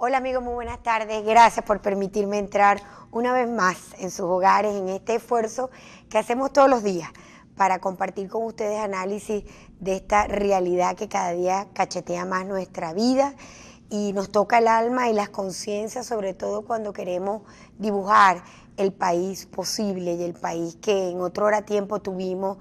Hola amigos, muy buenas tardes. Gracias por permitirme entrar una vez más en sus hogares en este esfuerzo que hacemos todos los días para compartir con ustedes análisis de esta realidad que cada día cachetea más nuestra vida y nos toca el alma y las conciencias, sobre todo cuando queremos dibujar el país posible y el país que en otro hora tiempo tuvimos,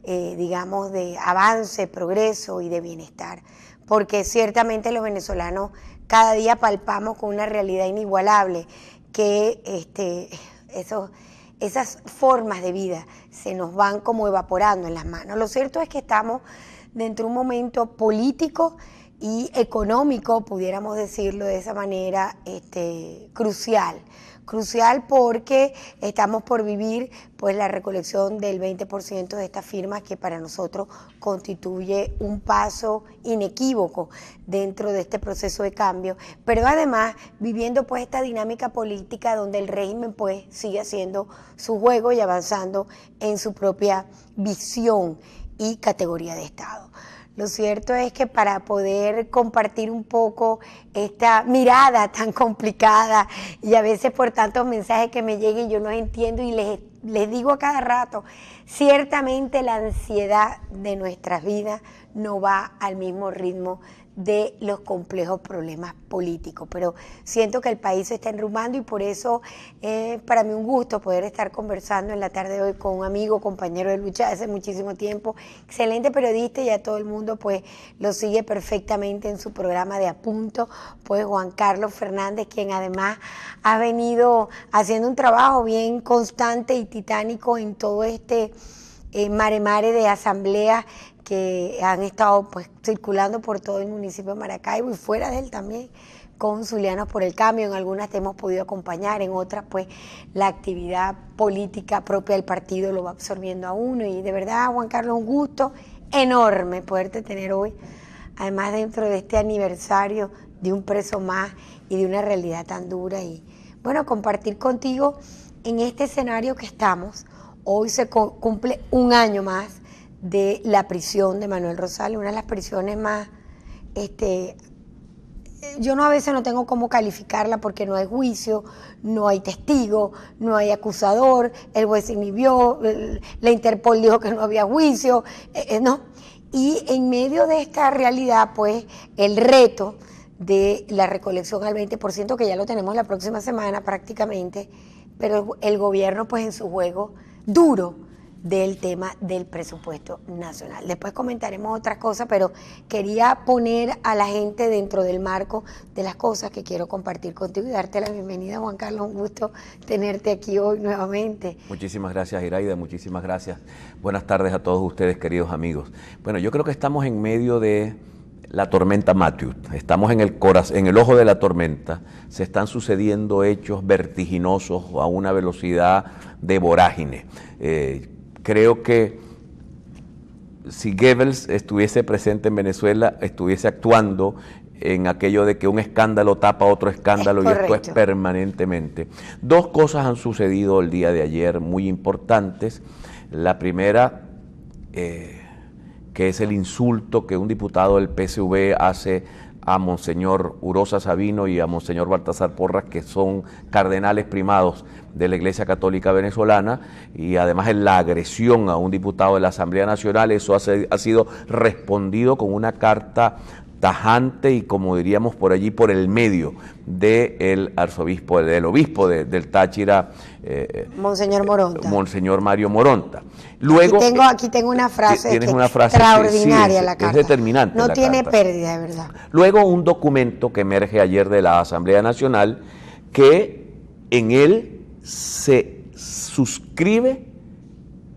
digamos, de avance, progreso y de bienestar. Porque ciertamente los venezolanos cada día palpamos con una realidad inigualable que esas formas de vida se nos van como evaporando en las manos. Lo cierto es que estamos dentro de un momento político y económico, pudiéramos decirlo de esa manera, crucial porque estamos por vivir pues la recolección del 20% de estas firmas que para nosotros constituye un paso inequívoco dentro de este proceso de cambio, pero además viviendo pues esta dinámica política donde el régimen pues sigue haciendo su juego y avanzando en su propia visión y categoría de Estado. Lo cierto es que para poder compartir un poco esta mirada tan complicada y a veces por tantos mensajes que me lleguen yo no entiendo y les digo a cada rato, ciertamente la ansiedad de nuestras vidas no va al mismo ritmo de los complejos problemas políticos, pero siento que el país se está enrumbando y por eso es para mí un gusto poder estar conversando en la tarde de hoy con un amigo, compañero de lucha hace muchísimo tiempo, excelente periodista y a todo el mundo pues lo sigue perfectamente en su programa de A Punto, pues Juan Carlos Fernández, quien además ha venido haciendo un trabajo bien constante y titánico en todo este mare de asambleas que han estado pues circulando por todo el municipio de Maracaibo y fuera de él también, con Zulianos por el Cambio. En algunas te hemos podido acompañar, en otras pues la actividad política propia del partido lo va absorbiendo a uno y de verdad, Juan Carlos, un gusto enorme poderte tener hoy, además dentro de este aniversario de un preso más y de una realidad tan dura y bueno, compartir contigo en este escenario que estamos. Hoy se cumple un año más de la prisión de Manuel Rosales, una de las prisiones más, yo a veces no tengo cómo calificarla porque no hay juicio, no hay testigo, no hay acusador, el juez se inhibió, la Interpol dijo que no había juicio, no. Y en medio de esta realidad, pues, el reto de la recolección al 20%, que ya lo tenemos la próxima semana prácticamente, pero el gobierno, pues, en su juego duro del tema del presupuesto nacional. Después comentaremos otras cosas, pero quería poner a la gente dentro del marco de las cosas que quiero compartir contigo y darte la bienvenida, Juan Carlos. Un gusto tenerte aquí hoy nuevamente. Muchísimas gracias, Iraida, muchísimas gracias. Buenas tardes a todos ustedes, queridos amigos. Bueno, yo creo que estamos en medio de la tormenta Matthew. Estamos en el ojo de la tormenta. Se están sucediendo hechos vertiginosos a una velocidad de vorágine. Creo que si Goebbels estuviese presente en Venezuela, estuviese actuando en aquello de que un escándalo tapa otro escándalo y esto es permanentemente. Dos cosas han sucedido el día de ayer muy importantes. La primera, que es el insulto que un diputado del PSV hace a Monseñor Urosa Sabino y a Monseñor Baltasar Porras, que son cardenales primados de la Iglesia Católica Venezolana, y además en la agresión a un diputado de la Asamblea Nacional. Eso ha sido respondido con una carta tajante y, como diríamos por allí, por el medio del obispo del Táchira, Monseñor Moronta. Monseñor Mario Moronta. Luego, aquí tengo una frase, tienes una frase extraordinaria, sí, la carta. Es determinante. No tiene pérdida, de verdad. Luego un documento que emerge ayer de la Asamblea Nacional, que en él se suscribe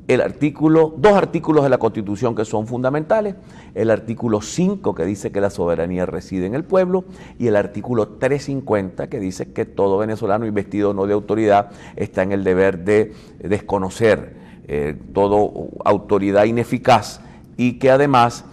dos artículos de la Constitución que son fundamentales: el artículo 5, que dice que la soberanía reside en el pueblo, y el artículo 350, que dice que todo venezolano investido no de autoridad está en el deber de desconocer toda autoridad ineficaz, y que además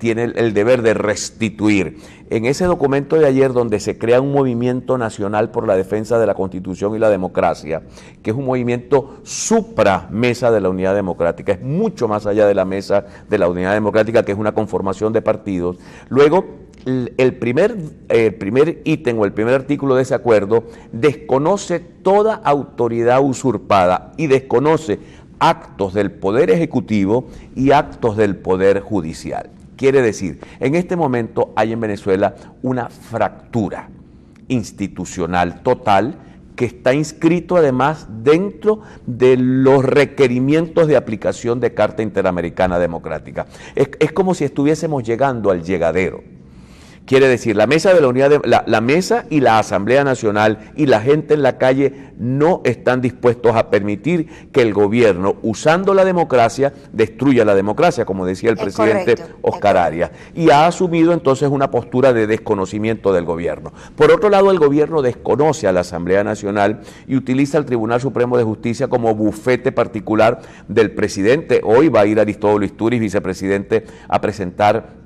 tiene el deber de restituir. En ese documento de ayer, donde se crea un movimiento nacional por la defensa de la Constitución y la democracia, que es un movimiento supra mesa de la unidad democrática, es mucho más allá de la mesa de la unidad democrática, que es una conformación de partidos. Luego, el primer ítem o el primer artículo de ese acuerdo desconoce toda autoridad usurpada y desconoce actos del Poder Ejecutivo y actos del Poder Judicial. Quiere decir, en este momento hay en Venezuela una fractura institucional total que está inscrito además dentro de los requerimientos de aplicación de Carta Interamericana Democrática. Es como si estuviésemos llegando al llegadero. Quiere decir, la mesa de la unidad, la mesa y la Asamblea Nacional y la gente en la calle no están dispuestos a permitir que el gobierno, usando la democracia, destruya la democracia, como decía el presidente Oscar Arias, y ha asumido entonces una postura de desconocimiento del gobierno. Por otro lado, el gobierno desconoce a la Asamblea Nacional y utiliza al Tribunal Supremo de Justicia como bufete particular del presidente. Hoy va a ir Aristóbulo Istúriz, vicepresidente, a presentar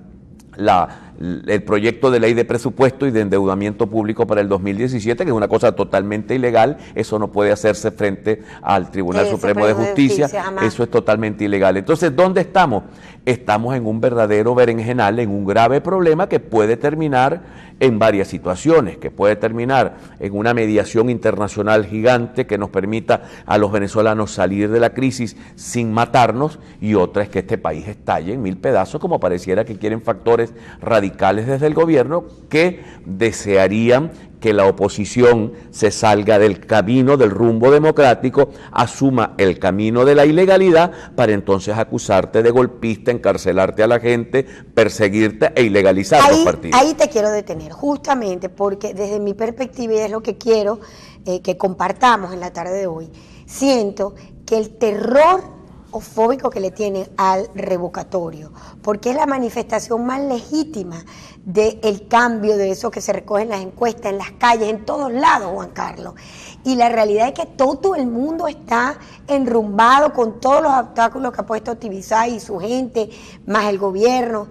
el proyecto de ley de presupuesto y de endeudamiento público para el 2017, que es una cosa totalmente ilegal. Eso no puede hacerse frente al Tribunal Supremo de Justicia, eso es totalmente ilegal. Entonces, ¿dónde estamos? Estamos en un verdadero berenjenal, en un grave problema que puede terminar en varias situaciones, que puede terminar en una mediación internacional gigante que nos permita a los venezolanos salir de la crisis sin matarnos, y otra es que este país estalle en mil pedazos, como pareciera que quieren factores radicales desde el gobierno que desearían que la oposición se salga del camino, del rumbo democrático, asuma el camino de la ilegalidad para entonces acusarte de golpista, encarcelarte a la gente, perseguirte e ilegalizar los partidos. Ahí te quiero detener, justamente porque desde mi perspectiva, y es lo que quiero que compartamos en la tarde de hoy, siento que el terror fóbico que le tienen al revocatorio, porque es la manifestación más legítima del cambio de eso que se recoge en las encuestas, en las calles, en todos lados, Juan Carlos. Y la realidad es que todo el mundo está enrumbado con todos los obstáculos que ha puesto Tibisay y su gente, más el gobierno,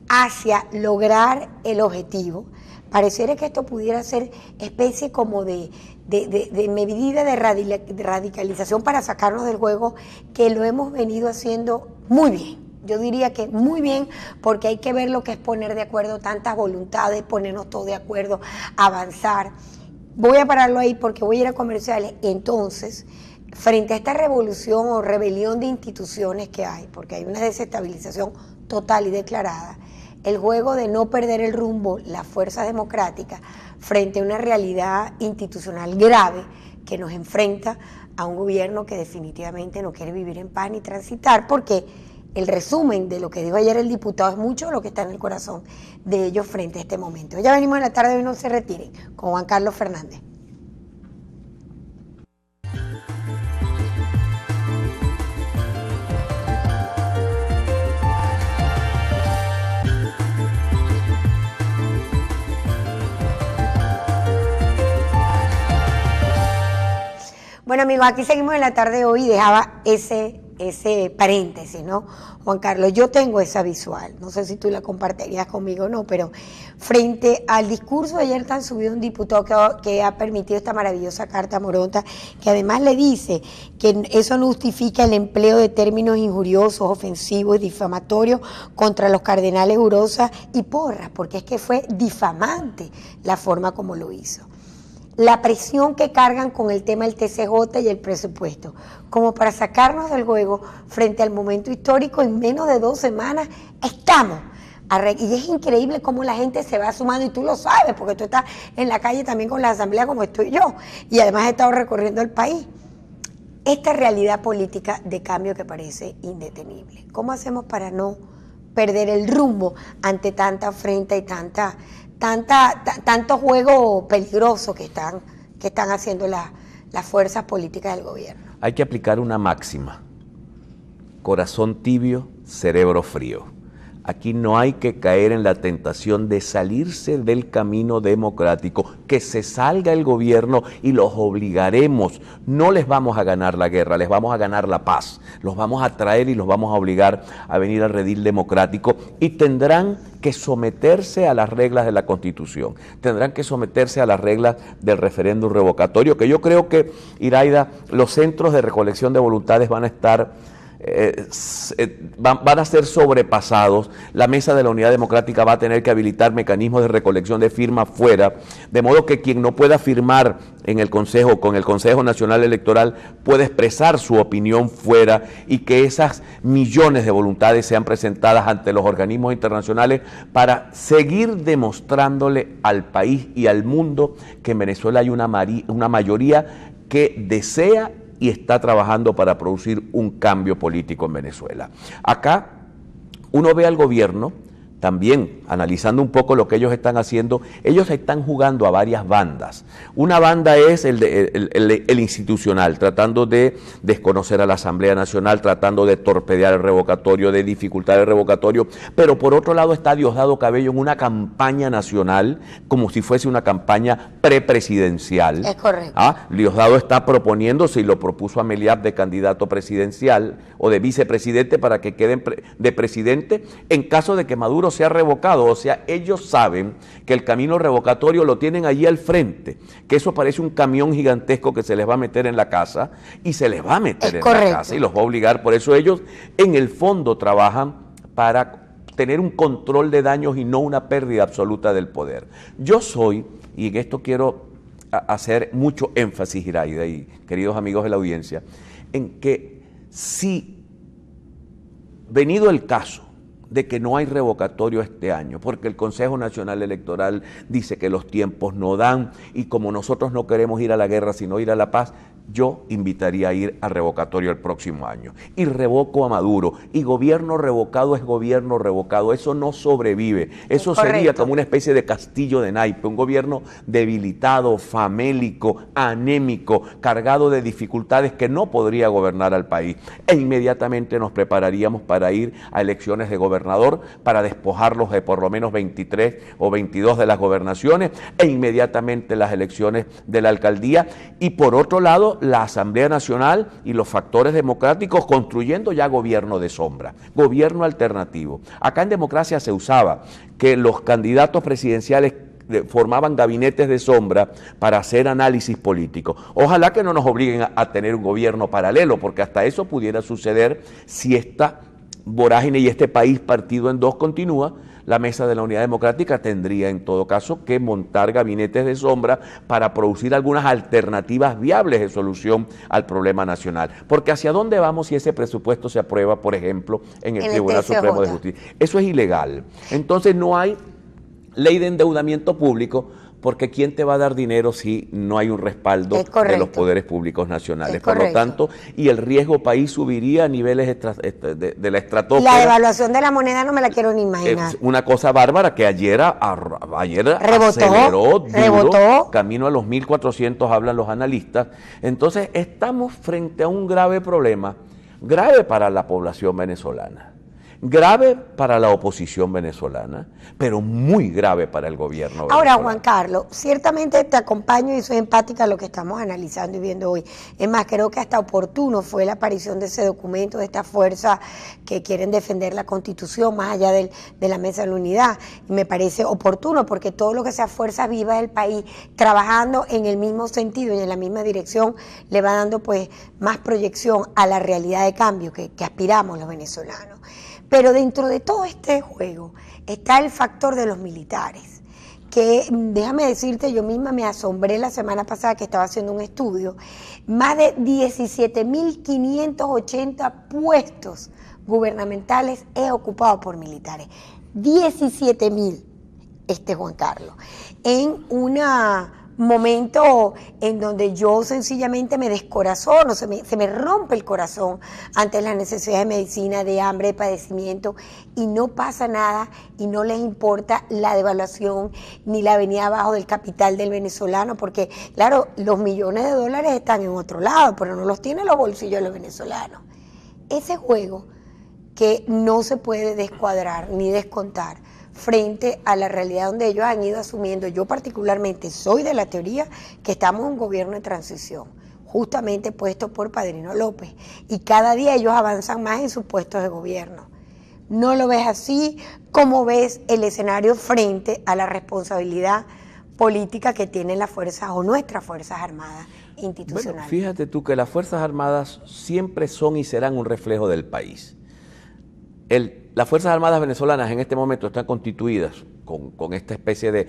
hacia lograr el objetivo. Pareciera que esto pudiera ser especie como de medida de radicalización para sacarnos del juego, que lo hemos venido haciendo muy bien. Yo diría que muy bien, porque hay que ver lo que es poner de acuerdo tantas voluntades, ponernos todos de acuerdo, avanzar. Voy a pararlo ahí porque voy a ir a comerciales. Entonces, frente a esta revolución o rebelión de instituciones que hay, porque hay una desestabilización total y declarada, el juego de no perder el rumbo, las fuerzas democráticas, frente a una realidad institucional grave que nos enfrenta a un gobierno que definitivamente no quiere vivir en paz ni transitar, porque el resumen de lo que dijo ayer el diputado es mucho lo que está en el corazón de ellos frente a este momento. Ya venimos en la tarde, hoy no se retiren, con Juan Carlos Fernández. Bueno, amigos, aquí seguimos en la tarde de hoy y dejaba ese paréntesis, ¿no? Juan Carlos, yo tengo esa visual, no sé si tú la compartirías conmigo o no, pero frente al discurso de ayer tan subido un diputado que ha permitido esta maravillosa carta Moronta, que además le dice que eso no justifica el empleo de términos injuriosos, ofensivos y difamatorios contra los cardenales Urosa y Porras, porque es que fue difamante la forma como lo hizo. La presión que cargan con el tema del TCJ y el presupuesto, como para sacarnos del juego frente al momento histórico. En menos de 2 semanas estamos. Y es increíble cómo la gente se va sumando, y tú lo sabes, porque tú estás en la calle también con la asamblea como estoy yo, y además he estado recorriendo el país. Esta realidad política de cambio que parece indetenible. ¿Cómo hacemos para no perder el rumbo ante tanta afrenta y tanto juego peligroso que están haciendo las fuerzas políticas del gobierno? Hay que aplicar una máxima: corazón tibio, cerebro frío. Aquí no hay que caer en la tentación de salirse del camino democrático, que se salga el gobierno y los obligaremos. No les vamos a ganar la guerra, les vamos a ganar la paz. Los vamos a traer y los vamos a obligar a venir al redil democrático, y tendrán que someterse a las reglas de la Constitución, tendrán que someterse a las reglas del referéndum revocatorio, que yo creo que, Iraida, los centros de recolección de voluntades van a estar van a ser sobrepasados. La Mesa de la Unidad Democrática va a tener que habilitar mecanismos de recolección de firmas fuera, de modo que quien no pueda firmar en el Consejo, con el Consejo Nacional Electoral, puede expresar su opinión fuera y que esas millones de voluntades sean presentadas ante los organismos internacionales para seguir demostrándole al país y al mundo que en Venezuela hay una mayoría que desea y está trabajando para producir un cambio político en Venezuela. Acá uno ve al gobierno también analizando un poco lo que ellos están haciendo. Ellos están jugando a varias bandas. Una banda es el institucional, tratando de desconocer a la Asamblea Nacional, tratando de torpedear el revocatorio, de dificultar el revocatorio, pero por otro lado está Diosdado Cabello en una campaña nacional, como si fuese una campaña prepresidencial. Es correcto. Diosdado está proponiéndose, y lo propuso a Meliab, de candidato presidencial o de vicepresidente para que queden de presidente en caso de que Maduro sea revocado. O sea, ellos saben que el camino revocatorio lo tienen allí al frente, que eso parece un camión gigantesco que se les va a meter en la casa, y se les va a meter en la casa y los va a obligar. Por eso ellos en el fondo trabajan para tener un control de daños y no una pérdida absoluta del poder. Yo soy, y en esto quiero hacer mucho énfasis, Iraida y queridos amigos de la audiencia, en que si, venido el caso de que no hay revocatorio este año, porque el Consejo Nacional Electoral dice que los tiempos no dan, y como nosotros no queremos ir a la guerra sino ir a la paz, yo invitaría a ir a revocatorio el próximo año. Y revoco a Maduro. Y gobierno revocado es gobierno revocado. Eso no sobrevive. Eso sería como una especie de castillo de naipe. Un gobierno debilitado, famélico, anémico, cargado de dificultades, que no podría gobernar al país. E inmediatamente nos prepararíamos para ir a elecciones de gobernador, para despojarlos de por lo menos 23 o 22 de las gobernaciones, e inmediatamente las elecciones de la alcaldía. Y por otro lado, la Asamblea Nacional y los factores democráticos construyendo ya gobierno de sombra, gobierno alternativo. Acá en democracia se usaba que los candidatos presidenciales formaban gabinetes de sombra para hacer análisis político. Ojalá que no nos obliguen a tener un gobierno paralelo, porque hasta eso pudiera suceder si esta vorágine y este país partido en dos continúa. La Mesa de la Unidad Democrática tendría en todo caso que montar gabinetes de sombra para producir algunas alternativas viables de solución al problema nacional. Porque ¿hacia dónde vamos si ese presupuesto se aprueba, por ejemplo, en el Tribunal Supremo de Justicia? Eso es ilegal. Entonces no hay ley de endeudamiento público, porque ¿quién te va a dar dinero si no hay un respaldo de los poderes públicos nacionales? Por lo tanto, y el riesgo país subiría a niveles de la estratosfera. La devaluación de la moneda no me la quiero ni imaginar. Es una cosa bárbara que ayer aceleró duro, camino a los 1.400 hablan los analistas. Entonces estamos frente a un grave problema, grave para la población venezolana, grave para la oposición venezolana, pero muy grave para el gobierno venezolano. Ahora, Juan Carlos, ciertamente te acompaño y soy empática a lo que estamos analizando y viendo hoy. Es más, creo que hasta oportuno fue la aparición de ese documento, de esta fuerza que quieren defender la Constitución más allá de la Mesa de la Unidad. Y me parece oportuno porque todo lo que sea fuerzas vivas del país trabajando en el mismo sentido y en la misma dirección le va dando pues más proyección a la realidad de cambio que aspiramos los venezolanos. Pero dentro de todo este juego está el factor de los militares, que déjame decirte, yo misma me asombré la semana pasada que estaba haciendo un estudio, más de 17.580 puestos gubernamentales es ocupado por militares, 17.000, Juan Carlos, en una momento en donde yo sencillamente me descorazono, se me rompe el corazón ante las necesidades de medicina, de hambre, de padecimiento, y no pasa nada y no les importa la devaluación ni la venida abajo del capital del venezolano, porque claro, los millones de dólares están en otro lado, pero no los tienen los bolsillos de los venezolanos. Ese juego que no se puede descuadrar ni descontar frente a la realidad donde ellos han ido asumiendo. Yo particularmente soy de la teoría que estamos en un gobierno de transición, justamente puesto por Padrino López, y cada día ellos avanzan más en sus puestos de gobierno. ¿No lo ves así? ¿Cómo ves el escenario frente a la responsabilidad política que tienen las fuerzas o nuestras Fuerzas Armadas institucional. Bueno, fíjate tú que las Fuerzas Armadas siempre son y serán un reflejo del país. Las Fuerzas Armadas venezolanas en este momento están constituidas con esta especie de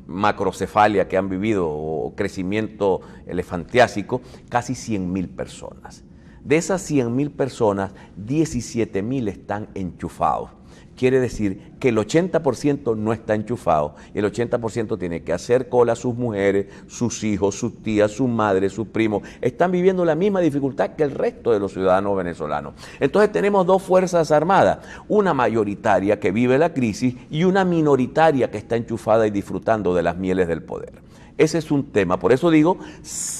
macrocefalia que han vivido o crecimiento elefantiásico, casi 100.000 personas. De esas 100.000 personas, 17.000 están enchufados. Quiere decir que el 80% no está enchufado y el 80% tiene que hacer cola a sus mujeres, sus hijos, sus tías, su madre, sus primos. Están viviendo la misma dificultad que el resto de los ciudadanos venezolanos. Entonces tenemos dos fuerzas armadas, una mayoritaria que vive la crisis y una minoritaria que está enchufada y disfrutando de las mieles del poder. Ese es un tema, por eso digo,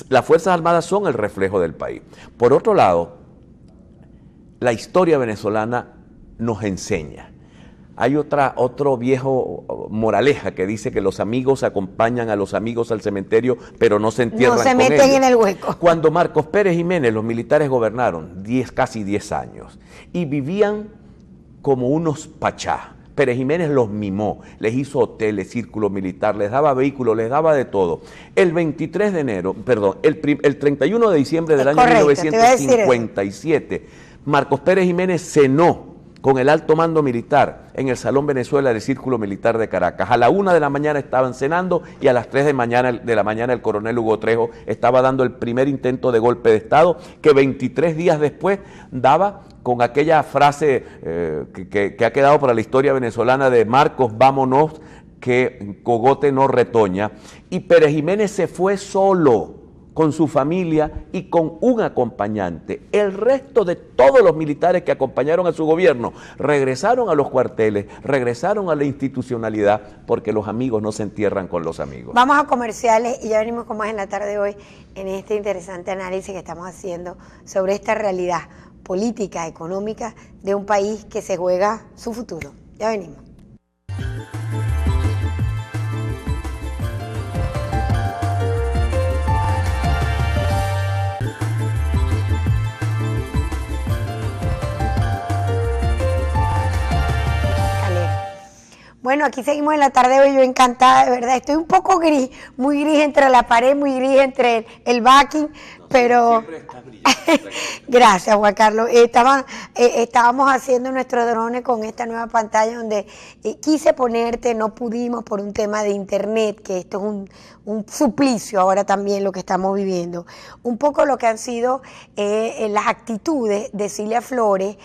las Fuerzas Armadas son el reflejo del país. Por otro lado, la historia venezolana nos enseña. Hay otro viejo moraleja que dice que los amigos acompañan a los amigos al cementerio, pero no se entierran con ellos. No se meten en el hueco. Cuando Marcos Pérez Jiménez, los militares gobernaron casi 10 años y vivían como unos pachá. Pérez Jiménez los mimó, les hizo hoteles, círculo militar, les daba vehículos, les daba de todo. El 23 de enero, perdón, el 31 de diciembre del año 1957, Marcos Pérez Jiménez cenó con el alto mando militar en el Salón Venezuela del Círculo Militar de Caracas. A la 1 de la mañana estaban cenando y a las 3 de la mañana el coronel Hugo Trejo estaba dando el primer intento de golpe de Estado que 23 días después daba con aquella frase que ha quedado para la historia venezolana de Marcos, vámonos, que Cogote no retoña. Y Pérez Jiménez se fue solo, con su familia y con un acompañante. El resto de todos los militares que acompañaron a su gobierno regresaron a los cuarteles, regresaron a la institucionalidad, porque los amigos no se entierran con los amigos. Vamos a comerciales y ya venimos con más en la tarde de hoy en este interesante análisis que estamos haciendo sobre esta realidad política, económica de un país que se juega su futuro. Ya venimos. Bueno, aquí seguimos en la tarde de hoy, yo encantada, de verdad, estoy un poco gris, muy gris entre la pared, muy gris entre el backing, pero... Gracias, Juan Carlos. Estábamos haciendo nuestros drones con esta nueva pantalla donde quise ponerte, no pudimos por un tema de internet, que esto es un suplicio ahora también lo que estamos viviendo. Un poco lo que han sido las actitudes de Cilia Flores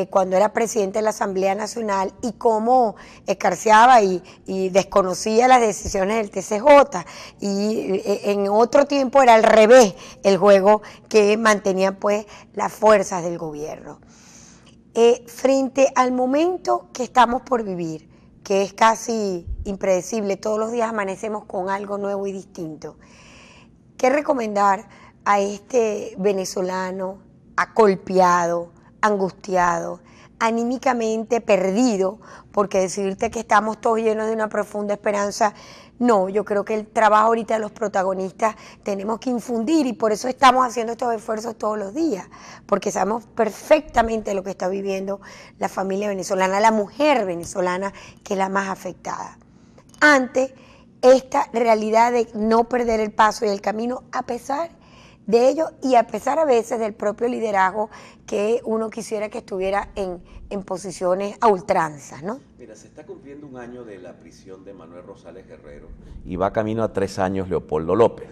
cuando era presidente de la Asamblea Nacional y cómo escarceaba y desconocía las decisiones del TCJ. Y en otro tiempo era al revés el juego que mantenían pues las fuerzas del gobierno. Frente al momento que estamos por vivir, que es casi impredecible, todos los días amanecemos con algo nuevo y distinto, ¿qué recomendar a este venezolano acolpiado, angustiado, anímicamente perdido, porque decirte que estamos todos llenos de una profunda esperanza? No, yo creo que el trabajo ahorita de los protagonistas tenemos que infundir y por eso estamos haciendo estos esfuerzos todos los días, porque sabemos perfectamente lo que está viviendo la familia venezolana, la mujer venezolana, que es la más afectada. Ante esta realidad de no perder el paso y el camino, a pesar de ello y a pesar a veces del propio liderazgo que uno quisiera que estuviera en posiciones a ultranza, ¿no? Mira, se está cumpliendo un año de la prisión de Manuel Rosales Guerrero y va camino a 3 años Leopoldo López.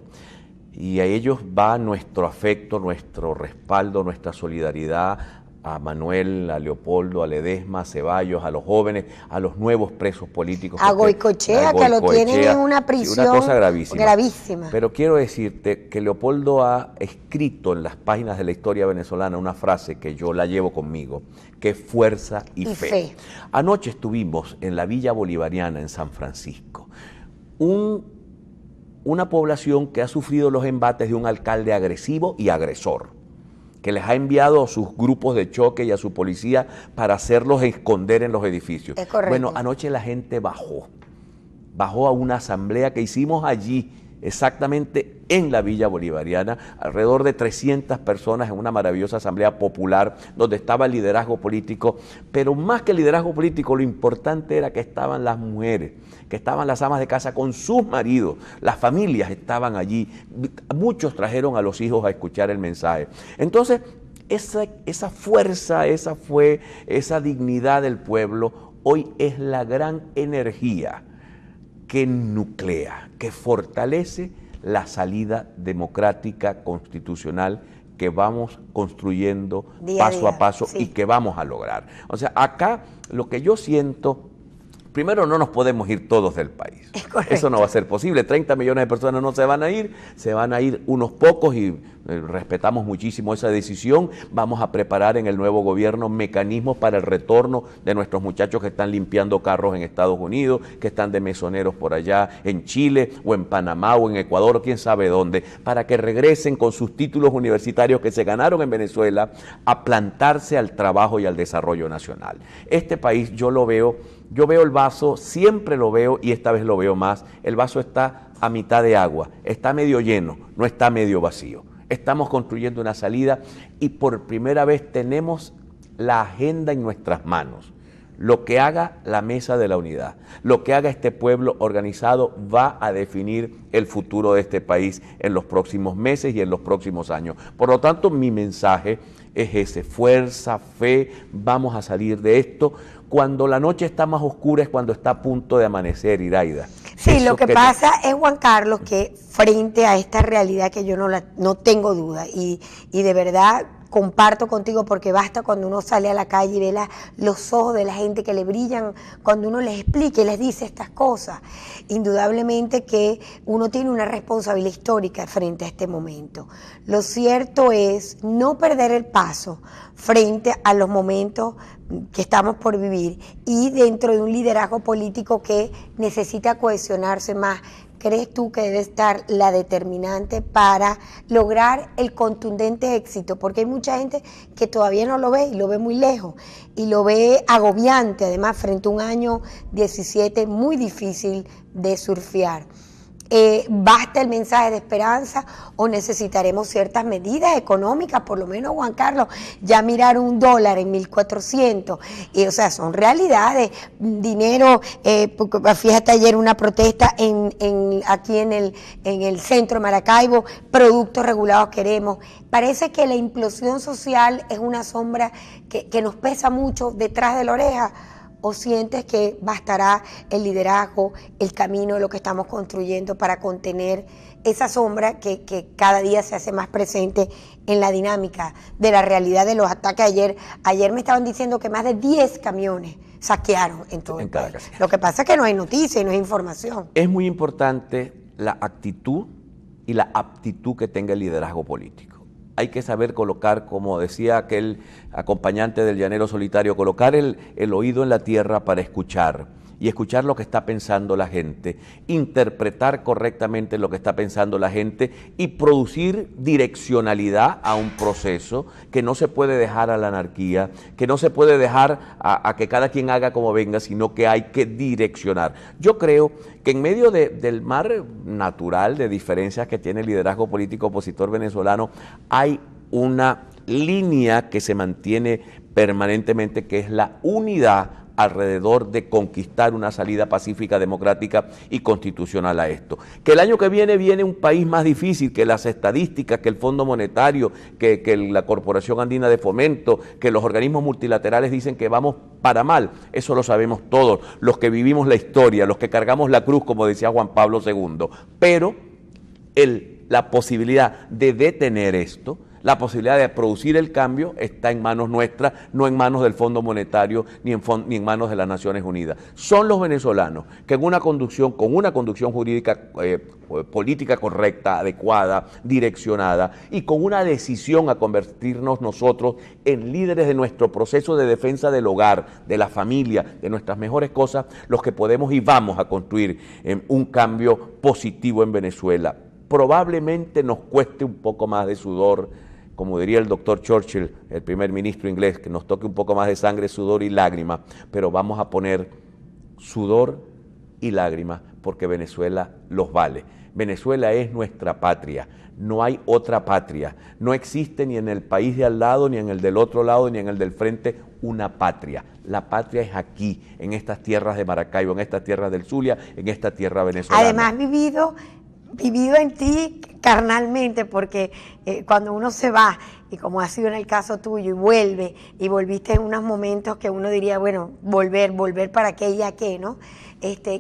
Y a ellos va nuestro afecto, nuestro respaldo, nuestra solidaridad a Manuel, a Leopoldo, a Ledesma, a Ceballos, a los jóvenes, a los nuevos presos políticos. A Goicoechea, que lo tienen en una prisión una cosa gravísima. gravísima. Pero quiero decirte que Leopoldo ha escrito en las páginas de la historia venezolana una frase que yo la llevo conmigo, que es fuerza y fe. Anoche estuvimos en la Villa Bolivariana en San Francisco, una población que ha sufrido los embates de un alcalde agresivo y agresor, que les ha enviado a sus grupos de choque y a su policía para hacerlos esconder en los edificios. Es correcto. Bueno, anoche la gente bajó a una asamblea que hicimos allí, exactamente en la Villa Bolivariana, alrededor de 300 personas en una maravillosa asamblea popular donde estaba el liderazgo político, pero más que el liderazgo político, lo importante era que estaban las mujeres, que estaban las amas de casa con sus maridos, las familias estaban allí, muchos trajeron a los hijos a escuchar el mensaje. Entonces, esa fuerza, esa dignidad del pueblo, hoy es la gran energía que nuclea, que fortalece la salida democrática constitucional que vamos construyendo paso a paso y que vamos a lograr. O sea, acá lo que yo siento, primero no nos podemos ir todos del país. Eso no va a ser posible. 30 millones de personas no se van a ir unos pocos y respetamos muchísimo esa decisión. Vamos a preparar en el nuevo gobierno mecanismos para el retorno de nuestros muchachos que están limpiando carros en Estados Unidos, que están de mesoneros por allá en Chile o en Panamá o en Ecuador o quién sabe dónde, para que regresen con sus títulos universitarios que se ganaron en Venezuela a plantarse al trabajo y al desarrollo nacional. Este país yo veo el vaso, siempre lo veo y esta vez lo veo más, el vaso está a mitad de agua, está medio lleno, no está medio vacío. Estamos construyendo una salida y por primera vez tenemos la agenda en nuestras manos. Lo que haga la Mesa de la Unidad, lo que haga este pueblo organizado va a definir el futuro de este país en los próximos meses y en los próximos años. Por lo tanto, mi mensaje es ese: fuerza, fe, vamos a salir de esto. Cuando la noche está más oscura es cuando está a punto de amanecer, Iraida. Sí, eso lo que pasa es, Juan Carlos, que frente a esta realidad que yo no tengo duda y de verdad comparto contigo, porque basta cuando uno sale a la calle y ve los ojos de la gente que le brillan cuando uno les explica y les dice estas cosas. Indudablemente que uno tiene una responsabilidad histórica frente a este momento. Lo cierto es no perder el paso frente a los momentos que estamos por vivir y dentro de un liderazgo político que necesita cohesionarse más. ¿Crees tú que debe estar la determinante para lograr el contundente éxito? Porque hay mucha gente que todavía no lo ve y lo ve muy lejos y lo ve agobiante, además frente a un año 17 muy difícil de surfear. ¿Basta el mensaje de esperanza o necesitaremos ciertas medidas económicas? Por lo menos, Juan Carlos, ya mirar $1 en 1.400, o sea, son realidades, dinero, fíjate ayer una protesta aquí en el centro de Maracaibo, productos regulados queremos. Parece que la implosión social es una sombra que nos pesa mucho detrás de la oreja. ¿O sientes que bastará el liderazgo, el camino de lo que estamos construyendo para contener esa sombra que cada día se hace más presente en la dinámica de la realidad de los ataques? Ayer me estaban diciendo que más de 10 camiones saquearon en todo el país. Lo que pasa es que no hay noticias y no hay información. Es muy importante la actitud y la aptitud que tenga el liderazgo político. Hay que saber colocar, como decía aquel acompañante del llanero solitario, colocar el oído en la tierra para escuchar y escuchar lo que está pensando la gente, interpretar correctamente lo que está pensando la gente y producir direccionalidad a un proceso que no se puede dejar a la anarquía, que no se puede dejar a que cada quien haga como venga, sino que hay que direccionar. Yo creo que en medio del mar natural de diferencias que tiene el liderazgo político opositor venezolano, hay una línea que se mantiene permanentemente, que es la unidad alrededor de conquistar una salida pacífica, democrática y constitucional a esto. Que el año que viene un país más difícil, que las estadísticas, que el Fondo Monetario, que la Corporación Andina de Fomento, que los organismos multilaterales dicen que vamos para mal. Eso lo sabemos todos, los que vivimos la historia, los que cargamos la cruz, como decía Juan Pablo II. Pero la posibilidad de detener esto, la posibilidad de producir el cambio está en manos nuestras, no en manos del Fondo Monetario ni en manos de las Naciones Unidas. Son los venezolanos que con una conducción jurídica, política correcta, adecuada, direccionada y con una decisión a convertirnos nosotros en líderes de nuestro proceso de defensa del hogar, de la familia, de nuestras mejores cosas, los que podemos y vamos a construir un cambio positivo en Venezuela. Probablemente nos cueste un poco más de sudor, como diría el doctor Churchill, el primer ministro inglés, que nos toque un poco más de sangre, sudor y lágrimas, pero vamos a poner sudor y lágrimas porque Venezuela los vale. Venezuela es nuestra patria, no hay otra patria, no existe ni en el país de al lado, ni en el del otro lado, ni en el del frente una patria. La patria es aquí, en estas tierras de Maracaibo, en estas tierras del Zulia, en esta tierra venezolana. Además, vivido en ti carnalmente, porque cuando uno se va, y como ha sido en el caso tuyo, y volviste en unos momentos que uno diría, bueno, volver para qué y a qué, ¿no?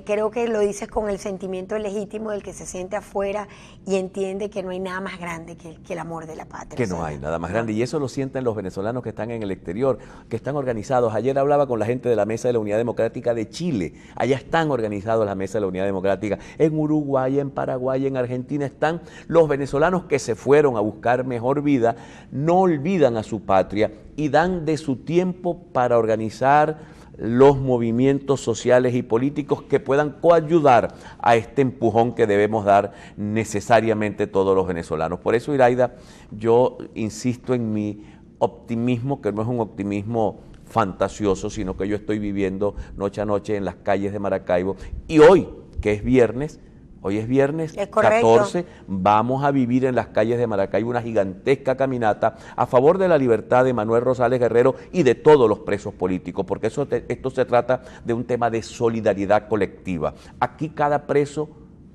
Creo que lo dices con el sentimiento legítimo del que se siente afuera y entiende que no hay nada más grande que el amor de la patria. Que no hay nada más grande, y eso lo sienten los venezolanos que están en el exterior, que están organizados. Ayer hablaba con la gente de la Mesa de la Unidad Democrática de Chile, allá están organizados la Mesa de la Unidad Democrática, en Uruguay, en Paraguay, en Argentina están los venezolanos que se fueron a buscar mejor vida, no olvidan a su patria y dan de su tiempo para organizar los movimientos sociales y políticos que puedan coayudar a este empujón que debemos dar necesariamente todos los venezolanos. Por eso, Iraida, yo insisto en mi optimismo, que no es un optimismo fantasioso, sino que yo estoy viviendo noche a noche en las calles de Maracaibo. Y hoy, que es viernes, hoy es viernes 14, vamos a vivir en las calles de Maracaibo una gigantesca caminata a favor de la libertad de Manuel Rosales Guerrero y de todos los presos políticos, porque esto se trata de un tema de solidaridad colectiva. Aquí cada preso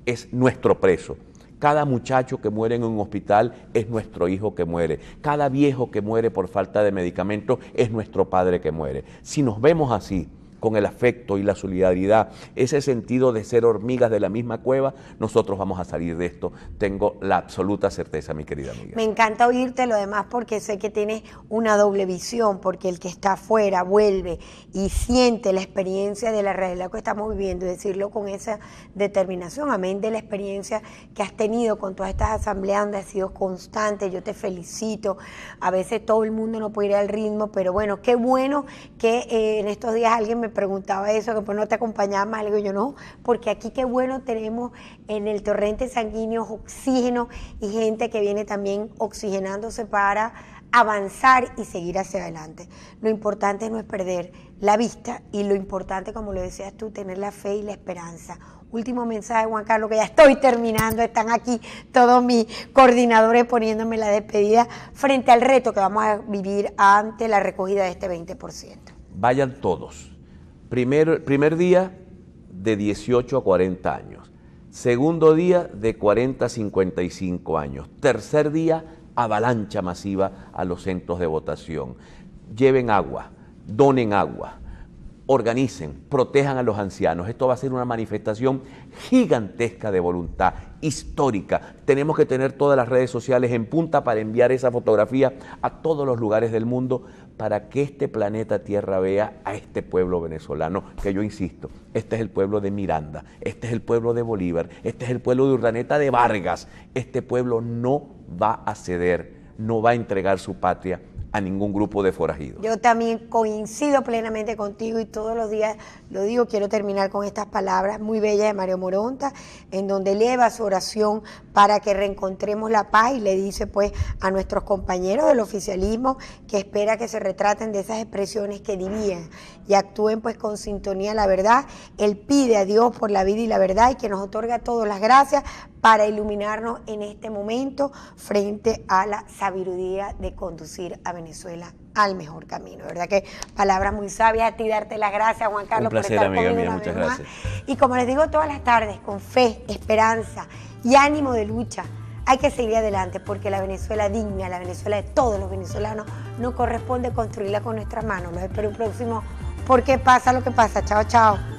es nuestro preso. Cada muchacho que muere en un hospital es nuestro hijo que muere. Cada viejo que muere por falta de medicamentos es nuestro padre que muere. Si nos vemos así, con el afecto y la solidaridad, ese sentido de ser hormigas de la misma cueva, nosotros vamos a salir de esto. Tengo la absoluta certeza, mi querida amiga. Me encanta oírte lo demás porque sé que tienes una doble visión, porque el que está afuera vuelve y siente la experiencia de la realidad que estamos viviendo y decirlo con esa determinación, amén de la experiencia que has tenido con todas estas asambleas donde has sido constante. Yo te felicito. A veces todo el mundo no puede ir al ritmo, pero bueno, qué bueno que en estos días alguien me preguntaba eso, que pues no te acompañaba más. Le digo yo, no, porque aquí qué bueno tenemos en el torrente sanguíneo oxígeno y gente que viene también oxigenándose para avanzar y seguir hacia adelante. Lo importante no es perder la vista y lo importante, como lo decías tú, tener la fe y la esperanza. Último mensaje, Juan Carlos, que ya estoy terminando, están aquí todos mis coordinadores poniéndome la despedida frente al reto que vamos a vivir ante la recogida de este 20%. Vayan todos. Primer día de 18 a 40 años. Segundo día de 40 a 55 años. Tercer día, avalancha masiva a los centros de votación. Lleven agua, donen agua, organicen, protejan a los ancianos. Esto va a ser una manifestación gigantesca de voluntad, histórica. Tenemos que tener todas las redes sociales en punta para enviar esa fotografía a todos los lugares del mundo para que este planeta Tierra vea a este pueblo venezolano, que yo insisto, este es el pueblo de Miranda, este es el pueblo de Bolívar, este es el pueblo de Urdaneta de Vargas. Este pueblo no va a ceder, no va a entregar su patria a ningún grupo de forajidos. Yo también coincido plenamente contigo y todos los días lo digo. Quiero terminar con estas palabras muy bellas de Mario Moronta, en donde eleva su oración para que reencontremos la paz y le dice pues a nuestros compañeros del oficialismo que espera que se retraten de esas expresiones que dividan y actúen pues con sintonía a la verdad. Él pide a Dios por la vida y la verdad y que nos otorgue a todos las gracias para iluminarnos en este momento frente a la sabiduría de conducir a Venezuela al mejor camino. De verdad que palabras muy sabias. A ti darte las gracias, Juan Carlos, un placer, por estar amiga conmigo mía, muchas gracias. Y como les digo todas las tardes, con fe, esperanza y ánimo de lucha, hay que seguir adelante porque la Venezuela digna, la Venezuela de todos los venezolanos, no corresponde construirla con nuestras manos. Los espero un próximo Porque pasa lo que pasa. Chao, chao.